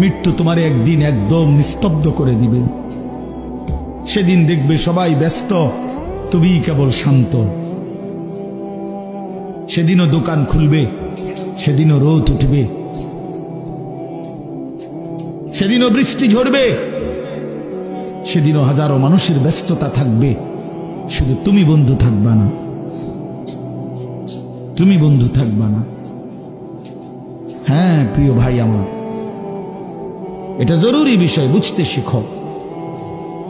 মৃত্যু তোমারে একদিন একদম নিস্তব্ধ করে দিবে। সেদিন দেখবে সবাই ব্যস্ত, তুমি কেবল শান্ত। সেদিনও দোকান খুলবে, সেদিনও রোদ উঠবে, সেদিনও বৃষ্টি ঝরবে, সেদিনও হাজারো মানুষের ব্যস্ততা থাকবে, শুধু তুমি বন্ধু থাকবা না, তুমি বন্ধু থাকবা না। হ্যাঁ প্রিয় ভাই আমার, এটা জরুরি বিষয়, বুঝতে শিখো।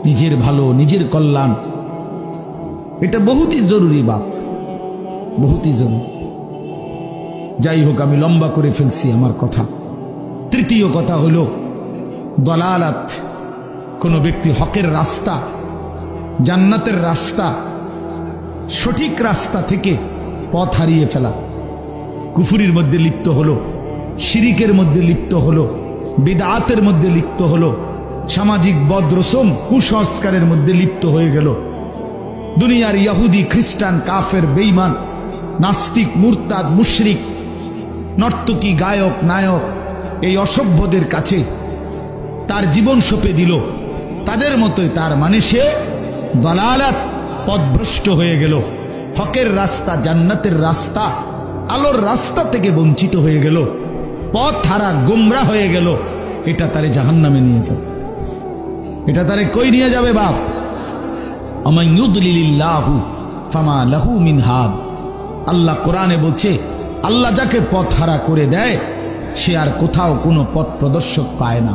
নিজের ভালো, নিজের কল্যাণ, এটা বহুতই জরুরি বাপ, বহুতই জরুরি। যাই হোক, আমি লম্বা করে ফেলছি আমার কথা। তৃতীয় কথা হলো দলালাত। কোন ব্যক্তি হকের রাস্তা, জান্নাতের রাস্তা, সঠিক রাস্তা থেকে পথ হারিয়ে ফেলা, কুফরির মধ্যে লিপ্ত হলো, শিরিকের মধ্যে লিপ্ত হলো, বিদআতের মধ্যে লিপ্ত হলো, সামাজিক বদরসম কুসংস্কারের মধ্যে লিপ্ত হয়ে গেল। দুনিয়ার ইহুদি, খ্রিস্টান, কাফের, বেঈমান, নাস্তিক, মুরতাদ, মুশরিক, নর্তকী, গায়ক, নায়ক, এই অসভ্যদের কাছে তার জীবন সঁপে দিল। তাদের মতোই তার মানে সে দলালাত, পথভ্রষ্ট হয়ে গেল। হকের রাস্তা, জান্নাতের রাস্তা, আলোর রাস্তা থেকে বঞ্চিত হয়ে গেল, পথ হারা, গোমরা হয়ে গেল। এটা তারে জাহান্নামে নিয়ে যাবে। এটা তারে কই নিয়ে যাবে বাপ? আমান ইউদলিলিল্লাহু ফামা লাহু মিন হাদ। আল্লাহ কোরআনে বলছে, আল্লাহ যাকে পথ হারা করে দেয় সে আর কোথাও কোনো পথ প্রদর্শক পায় না।